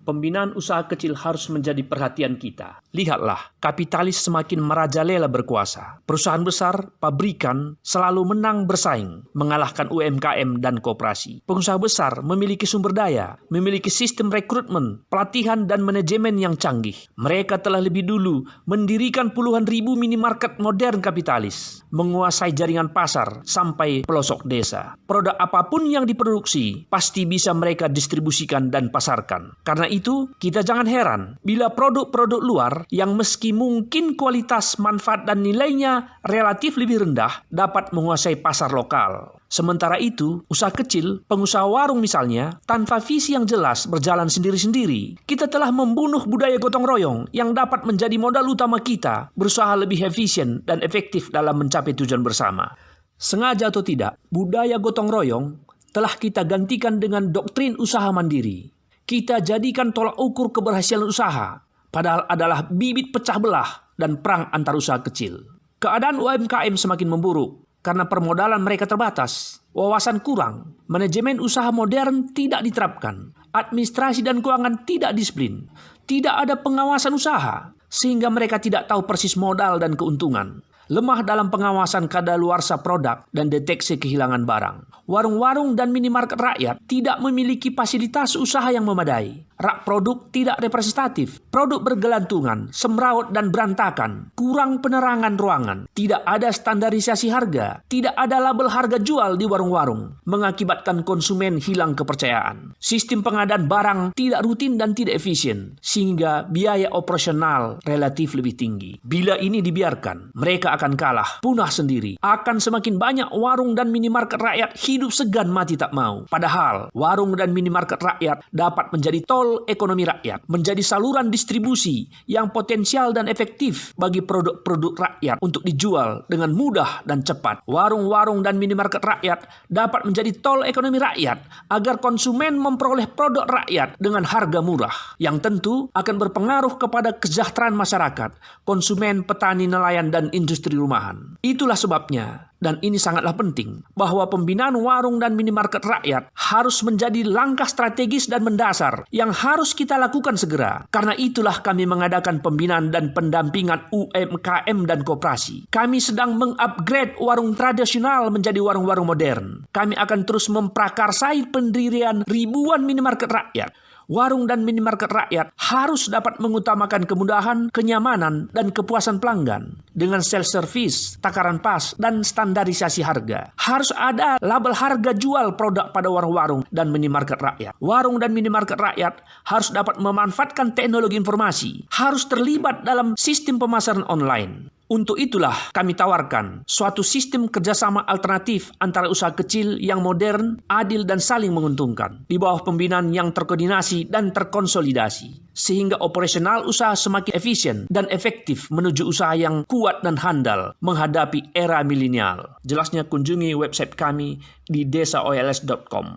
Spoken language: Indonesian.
pembinaan usaha kecil harus menjadi perhatian kita. Lihatlah, kapitalis semakin merajalela berkuasa. Perusahaan besar, pabrikan, selalu menang bersaing, mengalahkan UMKM dan koperasi. Pengusaha besar memiliki sumber daya, memiliki sistem rekrutmen, pelatihan, dan manajemen yang canggih. Mereka telah lebih dulu mendirikan puluhan ribu minimarket modern kapitalis, menguasai jaringan pasar sampai pelosok desa. Produk apapun yang diproduksi, pasti bisa mereka distribusikan dan pasarkan. Karena itu, kita jangan heran bila produk-produk luar yang meski mungkin kualitas, manfaat, dan nilainya relatif lebih rendah dapat menguasai pasar lokal. Sementara itu, usaha kecil, pengusaha warung misalnya, tanpa visi yang jelas berjalan sendiri-sendiri. Kita telah membunuh budaya gotong royong yang dapat menjadi modal utama kita berusaha lebih efisien dan efektif dalam mencapai tujuan bersama. Sengaja atau tidak, budaya gotong royong telah kita gantikan dengan doktrin usaha mandiri. Kita jadikan tolak ukur keberhasilan usaha, padahal adalah bibit pecah belah dan perang antar usaha kecil. Keadaan UMKM semakin memburuk karena permodalan mereka terbatas, wawasan kurang, manajemen usaha modern tidak diterapkan, administrasi dan keuangan tidak disiplin, tidak ada pengawasan usaha, sehingga mereka tidak tahu persis modal dan keuntungan. Lemah dalam pengawasan kadaluarsa produk dan deteksi kehilangan barang. Warung-warung dan minimarket rakyat tidak memiliki fasilitas usaha yang memadai. Rak produk tidak representatif. Produk bergelantungan, semrawut dan berantakan. Kurang penerangan ruangan. Tidak ada standarisasi harga. Tidak ada label harga jual di warung-warung. Mengakibatkan konsumen hilang kepercayaan. Sistem pengadaan barang tidak rutin dan tidak efisien. Sehingga biaya operasional relatif lebih tinggi. Bila ini dibiarkan, mereka akan kalah, punah sendiri. Akan semakin banyak warung dan minimarket rakyat hidup segan mati tak mau. Padahal, warung dan minimarket rakyat dapat menjadi tol ekonomi rakyat, menjadi saluran distribusi yang potensial dan efektif bagi produk-produk rakyat untuk dijual dengan mudah dan cepat. Warung-warung dan minimarket rakyat dapat menjadi tol ekonomi rakyat agar konsumen memperoleh produk rakyat dengan harga murah, yang tentu akan berpengaruh kepada kesejahteraan masyarakat, konsumen, petani, nelayan, dan industri rumahan. Itulah sebabnya, dan ini sangatlah penting, bahwa pembinaan warung dan minimarket rakyat harus menjadi langkah strategis dan mendasar yang harus kita lakukan segera. Karena itulah kami mengadakan pembinaan dan pendampingan UMKM dan koperasi. Kami sedang mengupgrade warung tradisional menjadi warung-warung modern. Kami akan terus memprakarsai pendirian ribuan minimarket rakyat. Warung dan minimarket rakyat harus dapat mengutamakan kemudahan, kenyamanan, dan kepuasan pelanggan. Dengan self-service, takaran pas, dan standarisasi harga. Harus ada label harga jual produk pada warung-warung dan minimarket rakyat. Warung dan minimarket rakyat harus dapat memanfaatkan teknologi informasi. Harus terlibat dalam sistem pemasaran online. Untuk itulah kami tawarkan suatu sistem kerjasama alternatif antara usaha kecil yang modern, adil, dan saling menguntungkan di bawah pembinaan yang terkoordinasi dan terkonsolidasi, sehingga operasional usaha semakin efisien dan efektif menuju usaha yang kuat dan handal menghadapi era milenial. Jelasnya kunjungi website kami di desaols.com.